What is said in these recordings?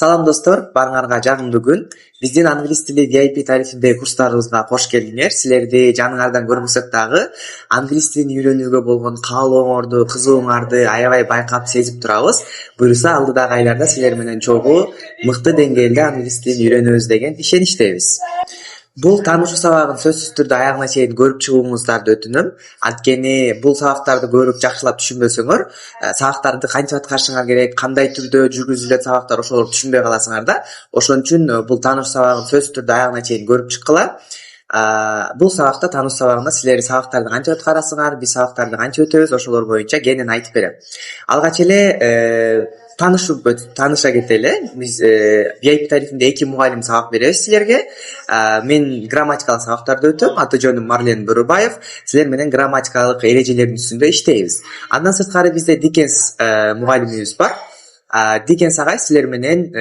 Салам достор, баарыңарга жагымдуу күн. Биздин англис тили VIP тарифиндеги курстарыбызга кош келиңер. Силерди жаныңардан көрмөсөк дагы англис тилин үйрөнүүгө болгон каалооңорду, кызыгууңарды аябай байкап сезип турабыз. Буюрса алдыдагы айларда силер менен чогуу мыкты деңгээлде англис тилин үйрөнөбүз деген ишеничтебиз. Бул таанышуу сабагын сөзсүз түрдө аягына чейин көрүп чыгууңуздарды өтүнөм. Анткени бул сабактарды көрүп жакшылап түшүнбөсөңөр, сабактарды кантип аткарышыңар керек, кандай түрдө жүргүзүлөт сабактар, ошолорду түшүнбөй каласыңар да. Ошон үчүн бул таанышуу сабагын сөзсүз түрдө аягына чейин көрүп чыккыла. Бул сабакта таанышуу сабагында силер сабактарды кантип аткарасыңар, биз сабактарды кантип өтөбүз, ошолор боюнча кенен айтып берем. Алгач эле тааныша кетели. Биз VIP тарифинде 2 мугалим сабак беребиз силерге. Мен грамматикалык сабактарды өтөм. Аты жөнүм Марлен Бурубаев. Силер менен грамматикалык эрежелердин үстүндө иштейбиз. Андан сырткары бизде Дикенс мугалимибиз бар. Дикенс агай силер менен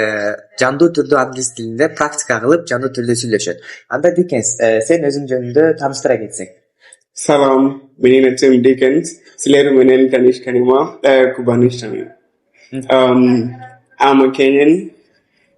жандуу түрдө англис тилинде практика кылып, жандуу түрдө сүйлөшөт. Анда Дикенс, сен өзүң жөнүндө тааныштыра кетсең. Salam, menina Tim Dickens. Sila menен kanishkanima kubanishami. I'm a Kenyan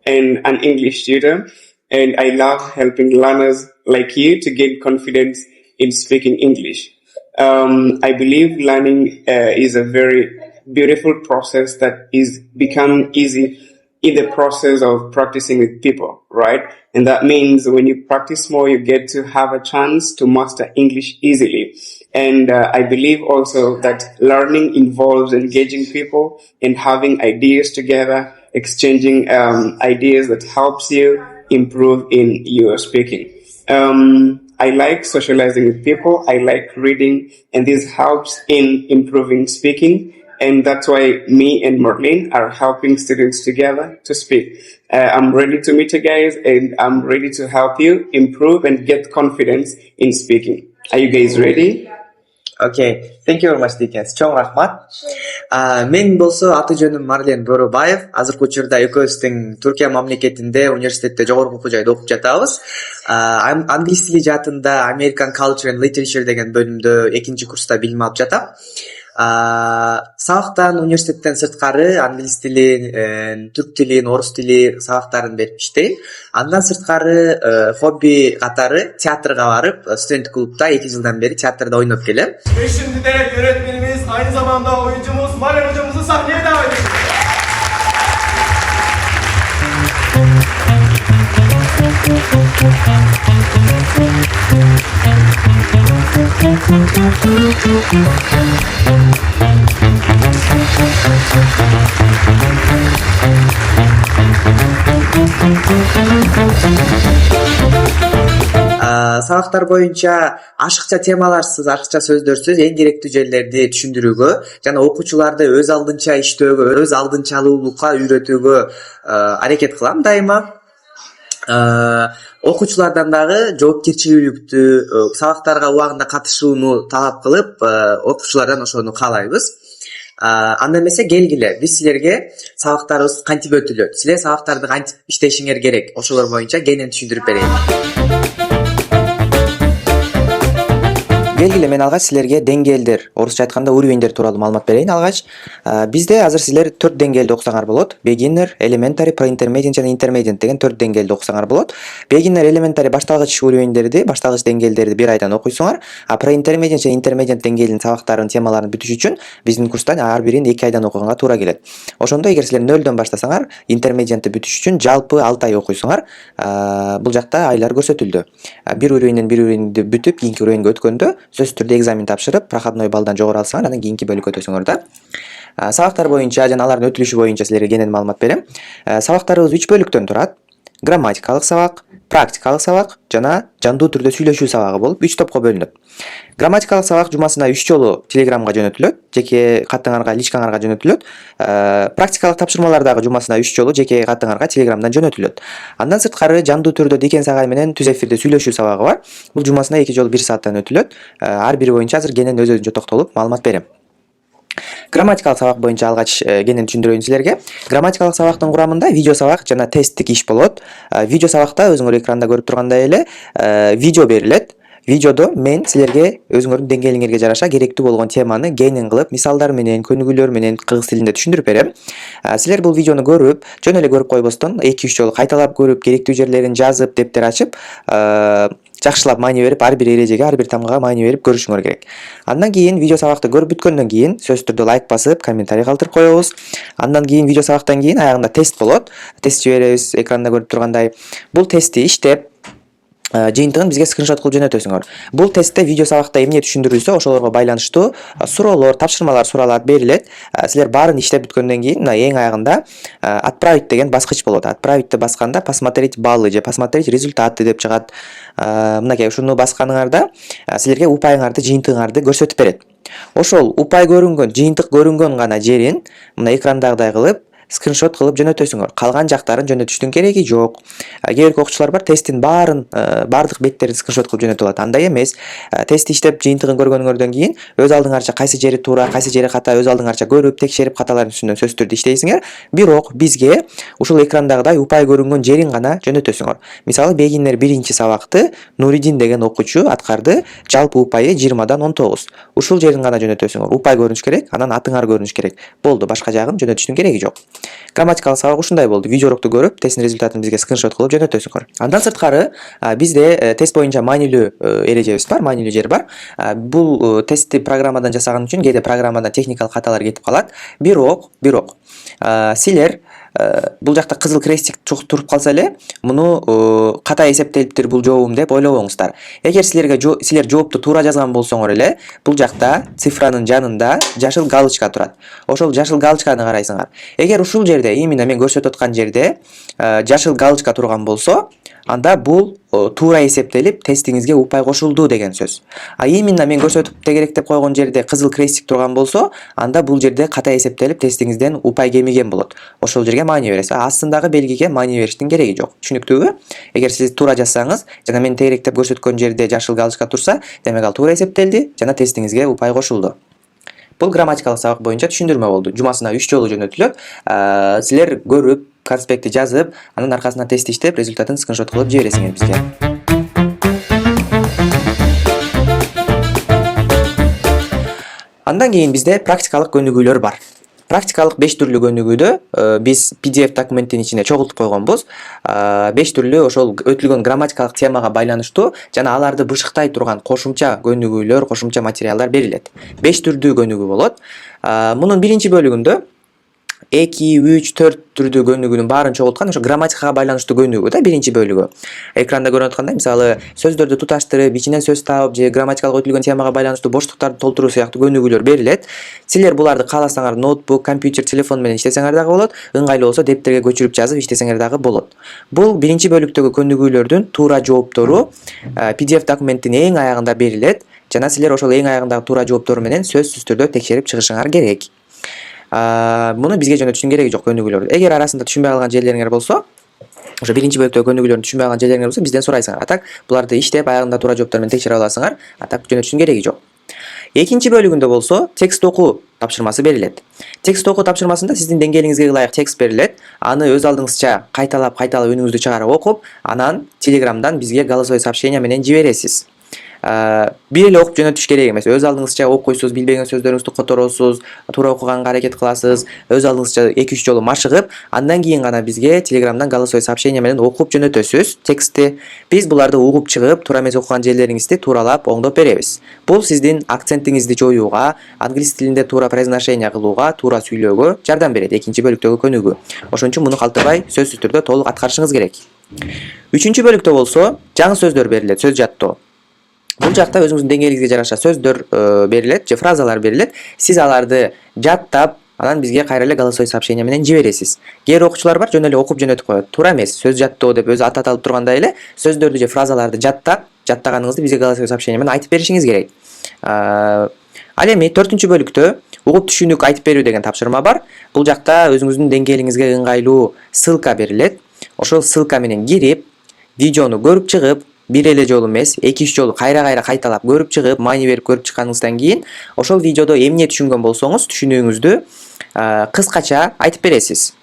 and an English tutor, and I love helping learners like you to gain confidence in speaking English. I believe learning is a very beautiful process that is become easy in the process of practicing with people, right? And that means when you practice more, you get to have a chance to master English easily. And I believe also that learning involves engaging people and having ideas together, exchanging ideas that helps you improve in your speaking. I like socializing with people. I like reading, and this helps in improving speaking. And that's why me and Marlene are helping students together to speak. I'm ready to meet you guys, and I'm ready to help you improve and get confidence in speaking. Are you guys ready? Okay, thank you very much, Dickens. Чоң рахмат. Мен болсо аты жөнүм Марлен Бурубаев. Азыркы учурда экөөбүздүн Түркия мамлекетинде университетте жогорку окуу жайда окуп жатабыз. Англис тили жаатында American Culture and Literature деген бөлүмдө 2-чи курста билим алып жатам. Сабактан университеттен сырткары англис тилин, түрк тилин, орус тили сабактарын берип иштейм. Андан сырткары хобби катары театрга барып, студент клубда 2 жылдан бeri театрда ойноп келем. Ve şimdi de yönetmenimiz, aynı zamanda oyuncumuz Malen hocamızı sahneye davet ediyoruz. Сабактар боюнча ашыкча темаларсыз, ашыкча сөздөрсүз эң керектүү жерлерди түшүндүрүүгө жана окуучуларды өз алдынча иштөөгө, өз алдынчалуулукка үйрөтүүгө аракет кылам дайыма. Окуучулардан дагы жоопкерчиликтүү сабактарга убагында катышууну талап кылып, окуучулардан ошону каалайбыз. Анда эмесе келгиле, биз силерге сабактарыбыз кантип өтүлөт, силер сабактарды кантип иштешиңер керек, ошолор боюнча кенен түшүндүрүп берейин. Келгиле, мен алгач силерге деңгээлдер, орусча айтканда уровеньдер тууралуу маалымат берейин. Алгач бизде азыр силер 4 деңгээлде окусаңар болот. Beginner, Elementary, Pre-intermediate жана Intermediate деген 4 деңгээлде окусаңар болот. Beginner, Elementary башталгыч уровеньдерди, башталгыч деңгээлдерди 1 айдан окуйсуңар. Pre-intermediate жана Intermediate деңгээлинин сабактарын, темаларын бүтүш үчүн биздин курстан ар бирин 2 айдан окуганга туура келет. Ошондо эгер силер 0дон баштасаңар, Intermediate бүтүш үчүн жалпы 6 ай окуйсуңар. Бул жакта айлар көрсөтүлдү. Бир уровеньден бир уровеньди бүтүп, кийинки уровеньге өткөндө сөзсүз түрдө экзамен тапшырып, проходной балдан жогору алсаңар, анан кийинки бөлүккө өтөсүңөр да. Сабактар боюнча жана алардын өтүлүшү боюнча силерге кенен маалымат берем. Сабактарыбыз 3 бөлүктөн турат. Грамматикалык сабак, практикалык сабак жана жандуу түрдө сүйлөшүү сабагы болуп 3 топко бөлүнөт. Грамматикалык сабак жумасына 3 жолу Телеграмга жөнөтүлөт, жеке катыңарга, личкаңарга жөнөтүлөт. Практикалык тапшырмалар дагы жумасына 3 жолу жеке катыңарга Телеграмдан жөнөтүлөт. Андан сырткары жандуу түрдө Дикенс агай менен түз эфирде сүйлөшүү сабагы бар. Бул жумасына 2 жолу 1 сааттан өтүлөт. Ар бири боюнча азыр кенен өз-өзүнчө токтолуп маалымат берем. Грамматикалык сабак боюнча алгач кенен түшүндүрөйүн силерге. Грамматикалык сабактын курамында видео сабак жана тесттик иш болот. Видео сабакта өзүңөр экранда көрүп тургандай эле видео берилет. Видеодо мен силерге өзүңөрдүн деңгээлиңерге жараша керектүү болгон теманы кеңин кылып, мисалдар менен, көнүгүүлөр менен кыргыз тилинде түшүндүрүп берем. Силер бул видеону көрүп, жөн эле көрүп койбостон 2-3 жолу кайталап көрүп, керектүү жерлерин жазып, дептер ачып, жакшылап маани берип, ар бир эрежеге, ар бир тамгага маани берип көрүшүңөр керек. Андан кийин видео сабакты көрүп бүткөндөн кийин сөзсүз түрдө лайк басып, комментарий калтырып коебуз. Андан кийин видео сабактан кийин аягында тест болот. Тест жиберебиз экранда көрүп тургандай. Бул тестти иштеп, жыйынтыгын бизге скриншот кылып жөнөтөсүңөр. Бул тестте видео сабакта эмне түшүндүрүлсө, ошолорго байланыштуу суроолор, тапшырмалар суралат, берилет. Силер баарын иштеп бүткөндөн кийин мына эң аягында отправить деген баскыч болот. Отправитти басканда посмотреть баллы же посмотреть результаты деп чыгат. Мынакей ушуну басканыңарда силерге упайыңарды, жыйынтыгыңарды көрсөтүп берет. Ошол упай көрүнгөн, жыйынтык көрүнгөн гана жерин мына экрандагыдай кылып скриншот кылып жөнөтөсүңөр. Калган жактарын жөнөтүштүн кереги жок. Кээ бир окуучулар бар, тесттин баардык беттерин скриншот кылып жөнөтүп алат. Андай эмес. Тест иштеп жыйынтыгын көргөнүңөрдөн кийин өз алдыңарча кайсы жери туура, кайсы жери ката, өз алдыңарча көрүп, текшерип, каталарын үстүнөн сөзсүз түрдө иштейсиңер. Бирок бизге ушул экрандагыдай упай көрүнгөн жерин гана жөнөтөсүңөр. Мисалы, бегинер 1-чи сабакты Нуридин деген окуучу аткарды. Жалпы упайы 20дан 19. Ушул жерин гана жөнөтөсүңөр. Упай көрүнүш керек, анан атыңар көрүнүш керек. Болду, башка жагын жөнөтүштүн кереги жок. Грамматикалык сабак ушундай болду. Видеорокто көрүп, тесттин результатын бизге скриншот кылып жөнөтөсүңөр. Андан сырткары, бизде тест боюнча маанилүү эрежебиз бар, маанилүү жер бар. Бул тестти программадан жасаган үчүн кээде программадан техникалык каталар кетип калат. Бирок силер бул жакта кызыл крестик туруп калса эле, муну ката эсептелиптир бул жообум деп ойлобоңуздар. Эгер силер жоопту туура жазган болсоңор эле, бул жакта цифранын жанында жашыл галочка турат. Ошол жашыл галочканы карайсыңар. Эгер ушул жерде, именно мен көрсөтүп аткан жерде жашыл галочка турган болсо, анда бул туура эсептелип, тестиңизге упай кошулду деген сөз. Именно мен көрсөтүп тегерек деп койгон жерде кызыл крестик турган болсо, анда бул жерде ката эсептелип, тестиңизден упай кемиген болот. Ошол жерге маани бересиз. Астындагы белгиге маани бериштин кереги жок. Түшүнүктүүбү? Эгер сиз туура жазсаңыз, жана мен тегерек деп көрсөткөн жерде жашыл галочка турса, демек ал туура эсептелди, жана тестиңизге упай кошулду. Бул грамматикалык сабак боюнча түшүндүрмө болду. Жумасына 3 жолу жөнөтүлөт. Силер көрүп, конспектти жазып, анын аркасынан тест иштеп, результатын скриншот кылып жибересиңер бизге. Андан кийин бизде практикалык көнүгүүлөр бар. Практикалык 5 түрлүү көнүгүүдө биз PDF документтин ичине чогултуп койгонбуз. 5 түрлүү ошол өтүлгөн грамматикалык темага байланыштуу жана аларды бышыктай турган кошумча көнүгүүлөр, кошумча материалдар берилет. 5 түрдүү көнүгүү болот. Мунун биринчи бөлүгүндө 2, 3, 4 түрдүү көнүгүүнүн баарын чогулткан ошо грамматикага байланыштуу көнүгүү да биринчи бөлүгү. Экранда көрүнүп аткандай, мисалы, сөздөрдү туташтырып, ичинен сөз таап же грамматикалык өтүлгөн темага байланыштуу боштуктарды толтуруу сыяктуу көнүгүүлөр берилет. Силер буларды кааласаңар ноутбук, компьютер, телефон менен иштесеңер дагы болот, ыңгайлуу болсо дептерге көчүрүп жазып иштесеңер дагы болот. Бул биринчи бөлүктөгү көнүгүүлөрдүн туура жооптору PDF документтин эң аягында берилет жана силер ошол эң аягындагы туура жооптору менен сөзсүз түрдө текшерип чыгышыңар керек. Муну бизге жөнөтүштүн кереги жок көнүгүүлөрдү. Эгер арасында түшүнбөй калган жерлериңер болсо, ошо биринчи бөлүктөгү көнүгүүлөрдү түшүнбөй калган жерлериңер болсо, бизден сурайсыңар. Атак буларды иштеп, аягында туура жооптор менен текшере аласыңар. Атак жөнөтүштүн кереги жок. Экинчи бөлүгүндө болсо, текст окуу тапшырмасы берилет. Текст окуу тапшырмасында сиздин деңгээлиңизге ылайык текст берилет. Аны өз алдыңызча кайталап үнүңүздү чыгарып окуп, анан Телеграмдан бизге голосовой сообщение менен жибересиз. Бир эле окуп жөнөтүш керек эмес. Өз алдыңызча окуйсуз, билбеген сөздөрүңүздү которосуз, туура окуганга аракет кыласыз. Өз алдыңызча 2-3 жолу машыгып, андан кийин гана бизге Телеграмдан голосовой сообщение менен окуп жөнөтөсүз текстти. Биз буларды угуп чыгып, туура эмес окуган жерлериңизди тууралап оңдоп беребиз. Бул сиздин акцентиңизди жоюуга, англис тилинде туура произношение кылууга, туура сүйлөөгө жардам берет экинчи бөлүктөгү көнүгүү. Ошон үчүн муну калтырбай, сөзсүз түрдө толук аткарышыңыз керек. Үчүнчү бөлүктө болсо, жаңы сөздөр берилет, сөз жаттоо. Бул жакта өзүңүздүн деңгээлиңизге жараша сөздөр берилет же фразалар берилет. Сиз аларды жаттап, анан бизге кайра эле голосовой сообщение менен жибересиз. Кээ бир окуучулар бар, жөн эле окуп жөнөтүп коет. Туура эмес, сөз жаттоо деп өзү аты аталып тургандай эле, сөздөрдү же фразаларды жаттаганыңызды бизге голосовой сообщение менен айтып беришиңиз керек. Ал эми 4-үнчү бөлүктө угуп түшүнүк айтып берүү деген тапшырма бар. Бул жакта өзүңүздүн деңгээлиңизге ыңгайлуу ссылка берилет. Ошол ссылка менен кирип, видеону көрүп чыгып, бир эле жолу эмес, 2-3 жолу кайра кайталап көрүп чыгып, маани берип көрүп чыкканыңыздан кийин, ошол видеодо эмне түшүнгөн болсоңуз, түшүнүүңүздү кыскача айтып бересиз.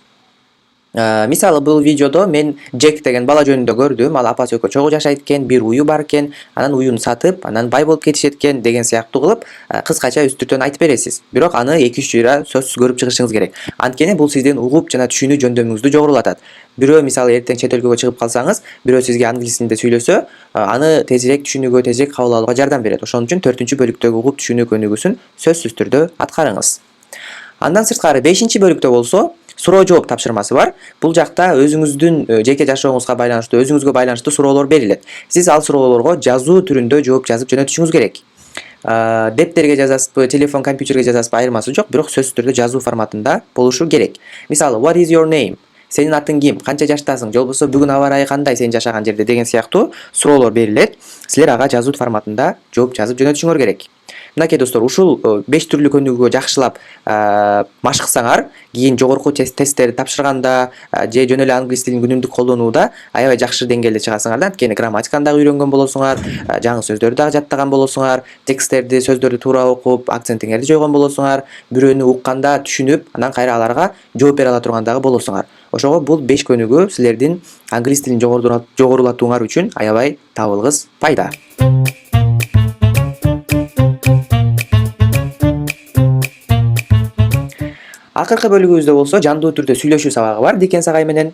Мисалы бул видеодо мен Джек деген бала жөнүндө көрдүм. Ал апасы экөө чогуу жашайт экен, бир уюу бар экен, анан уюуну сатып, анан бай болуп кетишет экен деген сыяктуу кылып кыскача үстүртөн айтып бересиз. Бирок аны 2-3 жыйра сөзсүз көрүп чыгышыңыз керек. Анткени бул сиздин угуп жана түшүнүү жөндөмүңүздү жогорулатат. Бирөө мисалы эртең чет өлкөгө чыгып калсаңыз, бирөө сизге англис тилинде сүйлөсө, аны тезирээк түшүнүүгө, тезирээк кабыл алууга жардам берет. Ошон үчүн 4-бөлүктөгү угуп түшүнүү көнүгүүсүн сөзсүз түрдө аткарыңыз. Андан сырткары 5-бөлүктө болсо суроо жооп тапшырмасы бар. Бул жакта өзүңүздүн жеке жашооңузга байланыштуу, өзүңүзгө байланыштуу суроолор берилет. Сиз ал суроолорго жазуу түрүндө жооп жазып жөнөтүшүңүз керек. Дептерге жазасызбы, телефон, компьютерге жазасызбы айырмасы жок, бирок сөзсүз түрдө жазуу форматында болушу керек. Мисалы, what is your name? Сенин атың ким? Канча жаштасың? Же болбосо бүгүн аба ырайы кандай сен жашаган жерде деген сыяктуу суроолор берилет. Силер ага жазуу форматында жооп жазып жөнөтүшүңөр керек. Мынакей достор, ушул 5 түрлүү көнүгүүгө жакшылап машыксаңар, кийин жогорку тесттерди тапшырганда же жөн эле англис тилин күнүмдүк колдонууда аябай жакшы деңгээлде чыгасыңар да. Анткени грамматиканы дагы үйрөнгөн болосуңар, жаңы сөздөрдү дагы жаттаган болосуңар, тексттерди, сөздөрдү туура окуп, акцентиңерди жойгон болосуңар, бирөөнү укканда түшүнүп, анан кайра аларга жооп бере ала турган дагы болосуңар. Ошого бул 5 көнүгүү силердин англис тилин жогорулатууңар үчүн аябай табылгыс пайда. Акыркы бөлүгүбүздө болсо жандуу түрдө сүйлөшүү сабагы бар. Дикен сагай менен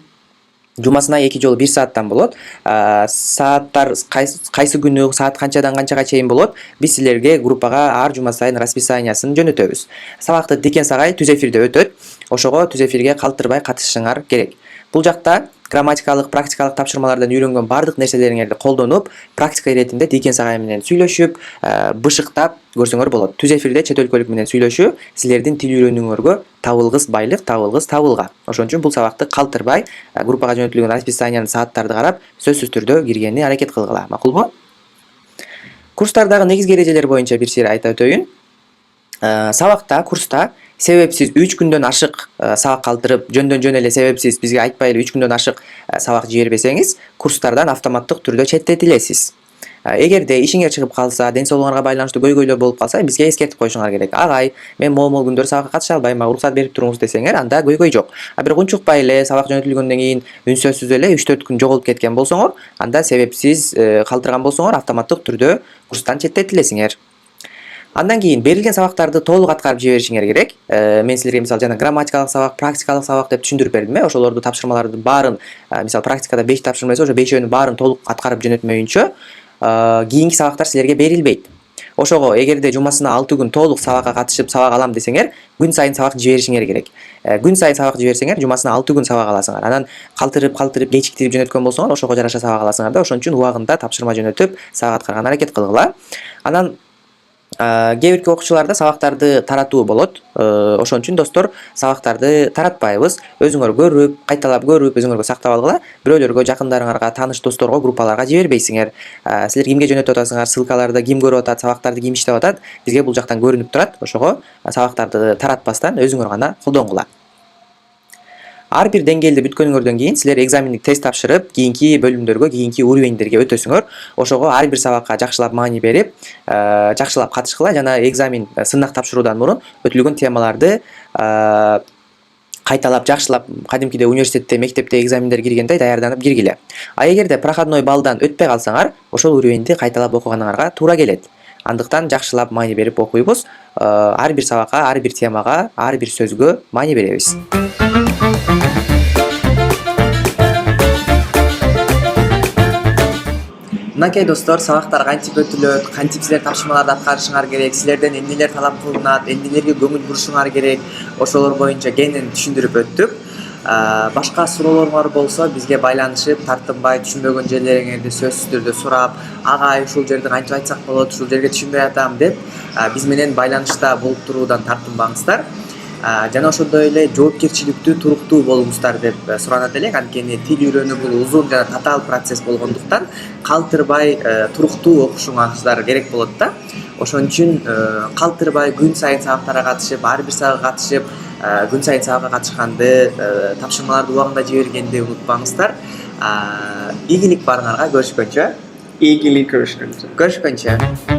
жумасына 2 жолу 1 сааттан болот. Сааттар кайсы күнү, саат канчадан канчага чейин болот. Биз силерге группага ар жума сайын расписаниясын жөнөтөбүз. Сабакты Дикен сагай түз эфирде өтөт. Ошого түз эфирге калтырбай катышышыңар керек. Бул жакта грамматикалык, практикалык тапшырмалардан үйрөнгөн бардык нерселериңерди колдонуп, практика иретинде Дикен сагай менен сүйлөшүп, бышыктап көрсөңөр болот. Түз эфирде чет өлкөлүк менен сүйлөшүү силердин тил үйрөнүүңөргө табылгыс байлык, табылгыс табылга. Ошон үчүн бул сабакты калтырбай, группага жөнөтүлгөн расписаниянын сааттарды карап, сөзсүз түрдө киргенге аракет кылгыла. Макулбу? Курстардагы негизги эрежелер боюнча бир сыйра айта өтөйүн. Сабакта, курста себепсиз 3 күндөн ашык сабак калтырып, жөндөн-жөн эле себепсиз бизге айтпай эле 3 күндөн ашык сабак жибербесеңиз, курстардан автоматтык түрдө четтетилесиз. Эгерде ишиңер чыгып калса, ден соолугуңарга байланыштуу көйгөйлөр болуп калса, бизге эскертип коюшуңар керек. Агай, мен могул күндөр сабакка катыша албайм, мага уруксат берип туруңуз десеңер, анда көйгөй жок. Бирок унчукпай эле сабак жөнөтүлгөндөн кийин үнсөзсүз эле 3-4 күн жоголуп кеткен болсоңор, анда себепсиз калтырган болсоңор, автоматтык түрдө курстан четтетилесиңер. Андан кийин берилген сабактарды толук аткарып жиберишиңер керек. Мен силерге мисалы жана грамматикалык сабак, практикалык сабак деп түшүндүрүп бердим. Ошолорду тапшырмаларды баарын, мисалы практикада 5 тапшырма болсо, ошо 5өөнү баарын толук аткарып жөнөтмөйүнчө, кийинки сабактар силерге берилбейт. Ошого эгерде жумасына 6 күн толук сабакка катышып сабак алам десеңер, күн сайын сабак жиберишиңер керек. Күн сайын сабак жиберсеңер, жумасына 6 күн сабак аласыңар. Анан калтырып, кечиктирип жөнөткөн болсоңор, ошого жараша сабак аласыңар да. Ошон үчүн убагында тапшырма жөнөтүп, сабак аткарганга аракет кылгыла. Анан кээ бирки окуучуларда сабактарды таратуу болот. Ошон үчүн достор, сабактарды таратпайбыз. Өзүңөр көрүп, кайталап көрүп, өзүңөргө сактап алгыла. Бирөөлөргө, жакындарыңарга, тааныш досторго, группаларга жибербейсиңер. Силер кимге жөнөтүп атасыңар, ссылкаларды ким көрүп атат, сабактарды ким иштеп атат, бизге бул жактан көрүнүп турат. Ошого сабактарды таратпастан өзүңөр гана колдонгула. Ар бир деңгээлди бүткөнүңөрдөн кийин силер экзамендик тест тапшырып, кийинки бөлүмдөргө, кийинки уровеньдерге өтөсүңөр. Ошого ар бир сабакка жакшылап маани берип, жакшылап катышкыла жана экзамен сынак тапшыруудан мурун өтүлгөн темаларды кайталап, жакшылап, кадимкидей университетте, мектепте экзамендер киргендей даярданып киргиле. А эгерде проходной баллдан өтпөй калсаңар, ошол уровеньди кайталап окуганыңарга туура келет. Андыктан жакшылап маани берип окуйбуз. Ар бир сабакка, ар бир темага, ар бир сөзгө маани беребиз. Мынакей достор, сабактар кантип өтүлөт, кантип силер тапшырмаларды аткарышыңар керек, силерден эмнелер талап кылынат, эмнелерге көңүл бурушуңар керек, ошолор боюнча кенен түшүндүрүп өттүк. Башка суроолоруңар болсо бизге байланышып, тартынбай түшүнбөгөн жерлериңерди сөзсүз түрдө сурап, агай ушул жерди кантип айтсак болот, ушул жерге түшүнбөй атам деп, биз менен байланышта болуп туруудан тартынбаңыздар. Жана ошондой эле жоопкерчиликтүү, туруктуу болуңуздар деп суранат элек. Анткени тил үйрөнүү бул узун жана татаал процесс болгондуктан калтырбай, туруктуу окушуңарыңыздар керек болот да. Ошон үчүн калтырбай күн сайын сабактарга катышып, ар бир сабакка катышып, күн сайын сабакка катышканды, тапшырмаларды убагында жибергенди унутпаңыздар. Ийгилик барыңарга, көрүшкөнчө. Ийгилик көрүшкөнчө. Көрүшкөнчө.